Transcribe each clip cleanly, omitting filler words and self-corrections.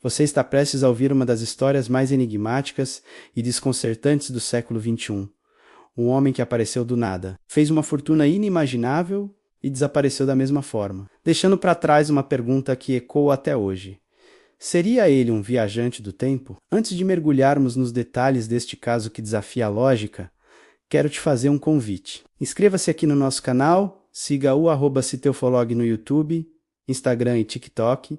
Você está prestes a ouvir uma das histórias mais enigmáticas e desconcertantes do século XXI. Um homem que apareceu do nada, fez uma fortuna inimaginável e desapareceu da mesma forma, deixando para trás uma pergunta que ecoa até hoje. Seria ele um viajante do tempo? Antes de mergulharmos nos detalhes deste caso que desafia a lógica, quero te fazer um convite. Inscreva-se aqui no nosso canal, siga o @citeufolog no YouTube, Instagram e TikTok,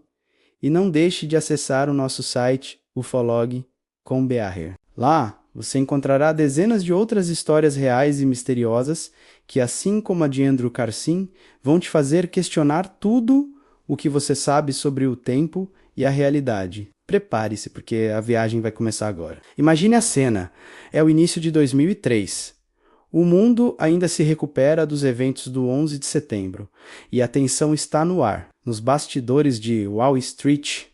e não deixe de acessar o nosso site ufolog.com.br. Lá, você encontrará dezenas de outras histórias reais e misteriosas que, assim como a de Andrew Carcin, vão te fazer questionar tudo o que você sabe sobre o tempo e a realidade. Prepare-se, porque a viagem vai começar agora. Imagine a cena. É o início de 2003. O mundo ainda se recupera dos eventos do 11 de setembro, e a tensão está no ar. Nos bastidores de Wall Street,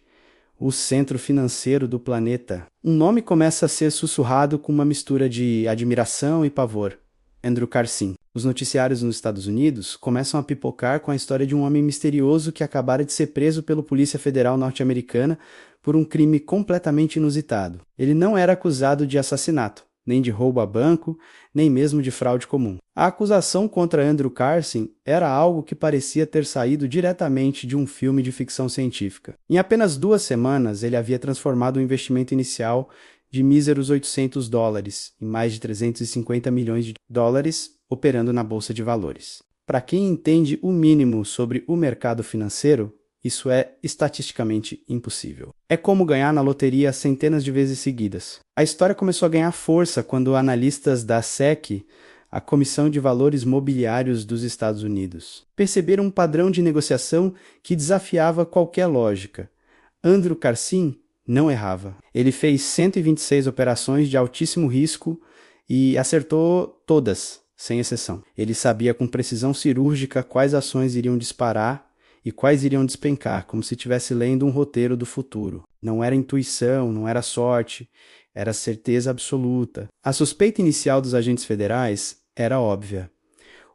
o centro financeiro do planeta, um nome começa a ser sussurrado com uma mistura de admiração e pavor. Andrew Carcin. Os noticiários nos Estados Unidos começam a pipocar com a história de um homem misterioso que acabara de ser preso pela Polícia Federal norte-americana por um crime completamente inusitado. Ele não era acusado de assassinato, nem de roubo a banco, nem mesmo de fraude comum. A acusação contra Andrew Carcin era algo que parecia ter saído diretamente de um filme de ficção científica. Em apenas 2 semanas, ele havia transformado o investimento inicial de míseros $800 em mais de 350 milhões de dólares operando na Bolsa de Valores. Para quem entende o mínimo sobre o mercado financeiro, isso é estatisticamente impossível. É como ganhar na loteria centenas de vezes seguidas. A história começou a ganhar força quando analistas da SEC, a Comissão de Valores Mobiliários dos Estados Unidos, perceberam um padrão de negociação que desafiava qualquer lógica. Andrew Carcin não errava. Ele fez 126 operações de altíssimo risco e acertou todas, sem exceção. Ele sabia com precisão cirúrgica quais ações iriam disparar e quais iriam despencar, como se estivesse lendo um roteiro do futuro. Não era intuição, não era sorte, era certeza absoluta. A suspeita inicial dos agentes federais era óbvia.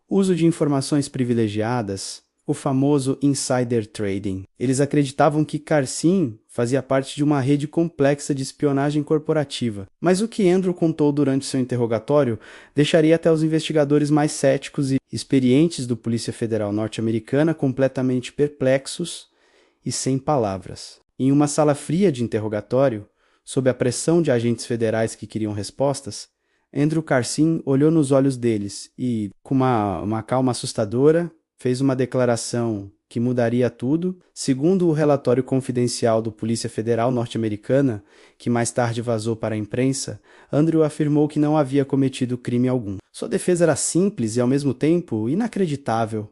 Uso de informações privilegiadas, o famoso insider trading. Eles acreditavam que Carcin fazia parte de uma rede complexa de espionagem corporativa. Mas o que Andrew contou durante seu interrogatório deixaria até os investigadores mais céticos e experientes do Polícia Federal norte-americana completamente perplexos e sem palavras. Em uma sala fria de interrogatório, sob a pressão de agentes federais que queriam respostas, Andrew Carcin olhou nos olhos deles e, com uma calma assustadora, fez uma declaração que mudaria tudo. Segundo o relatório confidencial do Polícia Federal norte-americana, que mais tarde vazou para a imprensa, Andrew afirmou que não havia cometido crime algum. Sua defesa era simples e, ao mesmo tempo, inacreditável.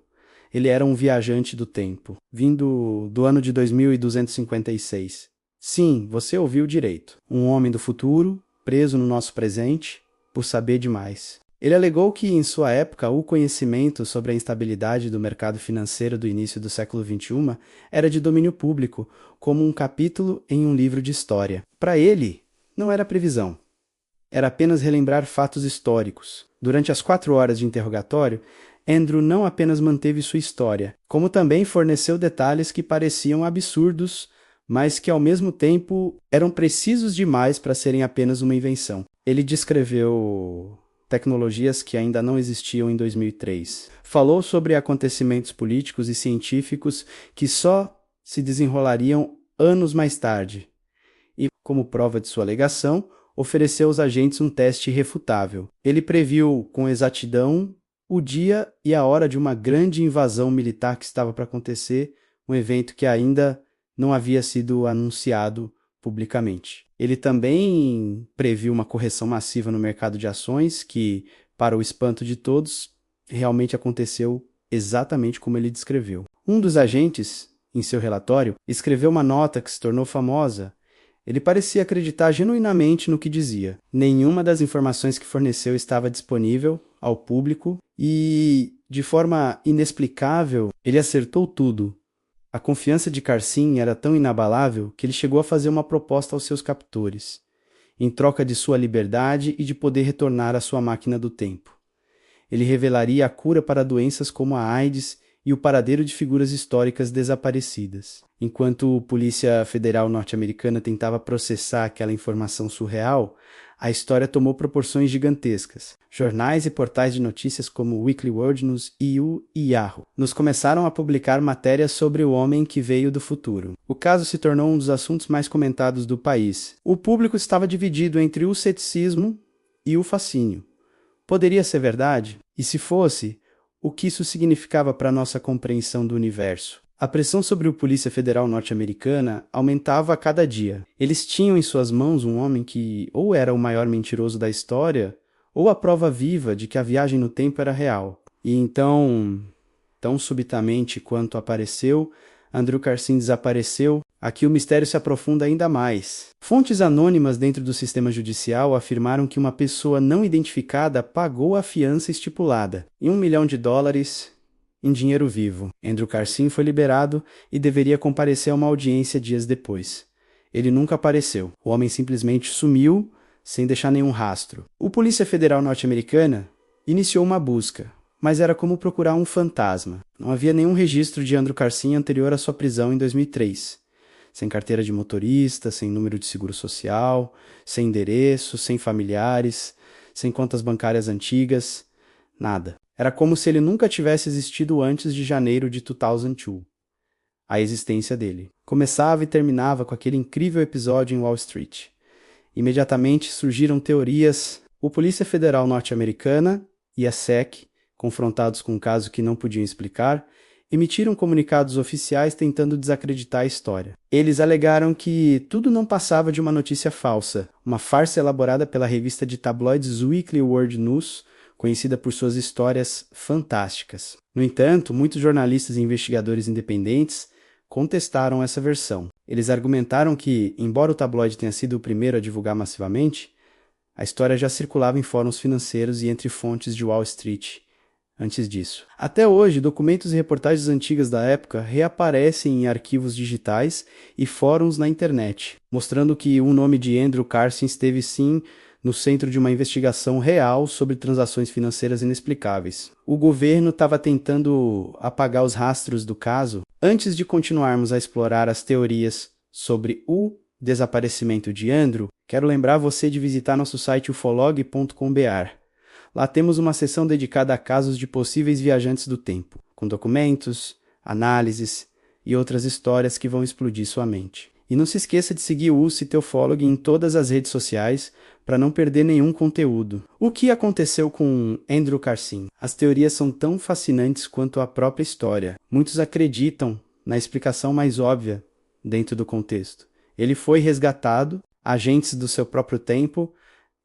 Ele era um viajante do tempo, vindo do ano de 2256. Sim, você ouviu direito. Um homem do futuro, preso no nosso presente, por saber demais. Ele alegou que, em sua época, o conhecimento sobre a instabilidade do mercado financeiro do início do século XXI era de domínio público, como um capítulo em um livro de história. Para ele, não era previsão. Era apenas relembrar fatos históricos. Durante as 4 horas de interrogatório, Andrew não apenas manteve sua história, como também forneceu detalhes que pareciam absurdos, mas que, ao mesmo tempo, eram precisos demais para serem apenas uma invenção. Ele descreveu tecnologias que ainda não existiam em 2003. Falou sobre acontecimentos políticos e científicos que só se desenrolariam anos mais tarde. E, como prova de sua alegação, ofereceu aos agentes um teste irrefutável. Ele previu com exatidão o dia e a hora de uma grande invasão militar que estava para acontecer, um evento que ainda não havia sido anunciado publicamente. Ele também previu uma correção massiva no mercado de ações que, para o espanto de todos, realmente aconteceu exatamente como ele descreveu. Um dos agentes, em seu relatório, escreveu uma nota que se tornou famosa. Ele parecia acreditar genuinamente no que dizia. Nenhuma das informações que forneceu estava disponível ao público e, de forma inexplicável, ele acertou tudo. A confiança de Carcin era tão inabalável que ele chegou a fazer uma proposta aos seus captores, em troca de sua liberdade e de poder retornar à sua máquina do tempo. Ele revelaria a cura para doenças como a AIDS e o paradeiro de figuras históricas desaparecidas. Enquanto a Polícia Federal norte-americana tentava processar aquela informação surreal, a história tomou proporções gigantescas. Jornais e portais de notícias como Weekly World News, EU e Yahoo! Nos começaram a publicar matérias sobre o homem que veio do futuro. O caso se tornou um dos assuntos mais comentados do país. O público estava dividido entre o ceticismo e o fascínio. Poderia ser verdade? E se fosse, o que isso significava para nossa compreensão do universo? A pressão sobre a Polícia Federal norte-americana aumentava a cada dia. Eles tinham em suas mãos um homem que ou era o maior mentiroso da história, ou a prova viva de que a viagem no tempo era real. E então, tão subitamente quanto apareceu, Andrew Carson desapareceu. Aqui o mistério se aprofunda ainda mais. Fontes anônimas dentro do sistema judicial afirmaram que uma pessoa não identificada pagou a fiança estipulada, em $1 milhão em dinheiro vivo. Andrew Carson foi liberado e deveria comparecer a uma audiência dias depois. Ele nunca apareceu. O homem simplesmente sumiu, sem deixar nenhum rastro. A Polícia Federal norte-americana iniciou uma busca, mas era como procurar um fantasma. Não havia nenhum registro de Andrew Carson anterior à sua prisão em 2003. Sem carteira de motorista, sem número de seguro social, sem endereço, sem familiares, sem contas bancárias antigas, nada. Era como se ele nunca tivesse existido antes de janeiro de 2002. A existência dele começava e terminava com aquele incrível episódio em Wall Street. Imediatamente surgiram teorias. A Polícia Federal norte-americana e a SEC, confrontados com um caso que não podiam explicar, emitiram comunicados oficiais tentando desacreditar a história. Eles alegaram que tudo não passava de uma notícia falsa, uma farsa elaborada pela revista de tabloides Weekly World News, conhecida por suas histórias fantásticas. No entanto, muitos jornalistas e investigadores independentes contestaram essa versão. Eles argumentaram que, embora o tabloide tenha sido o primeiro a divulgar massivamente, a história já circulava em fóruns financeiros e entre fontes de Wall Street antes disso. Até hoje, documentos e reportagens antigas da época reaparecem em arquivos digitais e fóruns na internet, mostrando que o nome de Andrew Carson esteve sim no centro de uma investigação real sobre transações financeiras inexplicáveis. O governo estava tentando apagar os rastros do caso. Antes de continuarmos a explorar as teorias sobre o desaparecimento de Andrew, quero lembrar você de visitar nosso site ufolog.com.br. Lá temos uma seção dedicada a casos de possíveis viajantes do tempo, com documentos, análises e outras histórias que vão explodir sua mente. E não se esqueça de seguir o UCT Ufólogo em todas as redes sociais para não perder nenhum conteúdo. O que aconteceu com Andrew Carson? As teorias são tão fascinantes quanto a própria história. Muitos acreditam na explicação mais óbvia dentro do contexto. Ele foi resgatado, agentes do seu próprio tempo,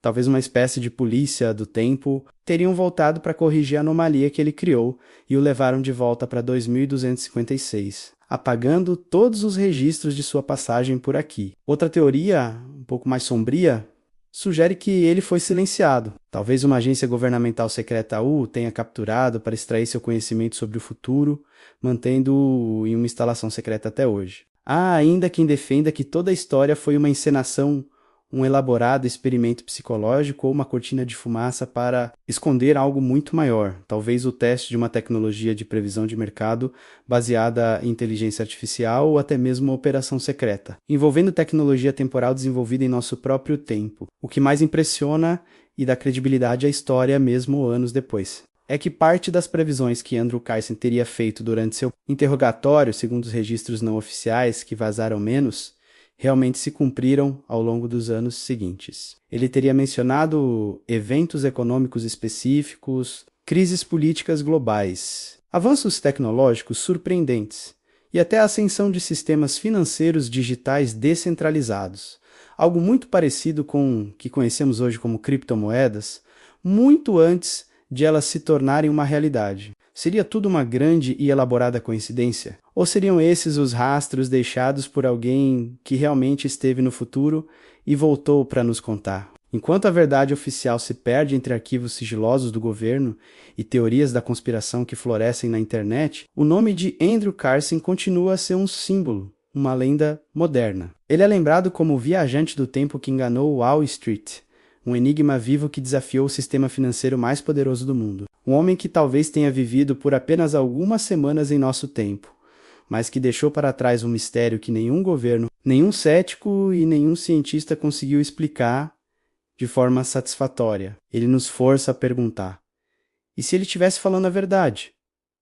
talvez uma espécie de polícia do tempo, teriam voltado para corrigir a anomalia que ele criou e o levaram de volta para 2256. Apagando todos os registros de sua passagem por aqui. Outra teoria, um pouco mais sombria, sugere que ele foi silenciado. Talvez uma agência governamental secreta o tenha capturado para extrair seu conhecimento sobre o futuro, mantendo-o em uma instalação secreta até hoje. Há ainda quem defenda que toda a história foi uma encenação, um elaborado experimento psicológico ou uma cortina de fumaça para esconder algo muito maior, talvez o teste de uma tecnologia de previsão de mercado baseada em inteligência artificial ou até mesmo uma operação secreta, envolvendo tecnologia temporal desenvolvida em nosso próprio tempo. O que mais impressiona e dá credibilidade à história mesmo anos depois é que parte das previsões que Andrew Carson teria feito durante seu interrogatório, segundo os registros não oficiais que vazaram menos, realmente se cumpriram ao longo dos anos seguintes. Ele teria mencionado eventos econômicos específicos, crises políticas globais, avanços tecnológicos surpreendentes e até a ascensão de sistemas financeiros digitais descentralizados, algo muito parecido com o que conhecemos hoje como criptomoedas, muito antes de elas se tornarem uma realidade. Seria tudo uma grande e elaborada coincidência? Ou seriam esses os rastros deixados por alguém que realmente esteve no futuro e voltou para nos contar? Enquanto a verdade oficial se perde entre arquivos sigilosos do governo e teorias da conspiração que florescem na internet, o nome de Andrew Carson continua a ser um símbolo, uma lenda moderna. Ele é lembrado como o viajante do tempo que enganou Wall Street, um enigma vivo que desafiou o sistema financeiro mais poderoso do mundo. Um homem que talvez tenha vivido por apenas algumas semanas em nosso tempo, mas que deixou para trás um mistério que nenhum governo, nenhum cético e nenhum cientista conseguiu explicar de forma satisfatória. Ele nos força a perguntar: e se ele estivesse falando a verdade?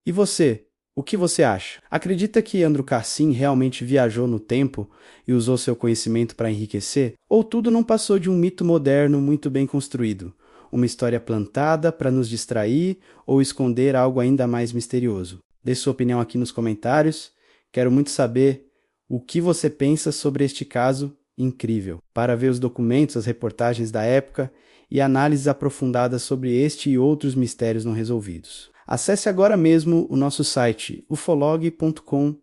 E você? O que você acha? Acredita que Andrew Cassin realmente viajou no tempo e usou seu conhecimento para enriquecer? Ou tudo não passou de um mito moderno muito bem construído? Uma história plantada para nos distrair ou esconder algo ainda mais misterioso? Dê sua opinião aqui nos comentários. Quero muito saber o que você pensa sobre este caso incrível. Para ver os documentos, as reportagens da época e análises aprofundadas sobre este e outros mistérios não resolvidos. Acesse agora mesmo o nosso site ufolog.com.br.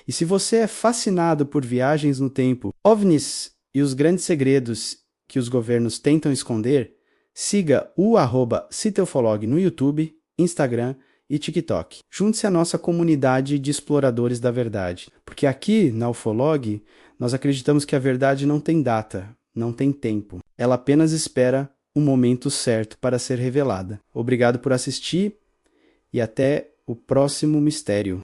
E se você é fascinado por viagens no tempo, OVNIs e os grandes segredos que os governos tentam esconder, siga o @citeufolog no YouTube, Instagram e TikTok. Junte-se à nossa comunidade de exploradores da verdade, porque aqui na Ufolog nós acreditamos que a verdade não tem data, não tem tempo. Ela apenas espera o momento certo para ser revelada. Obrigado por assistir e até o próximo mistério.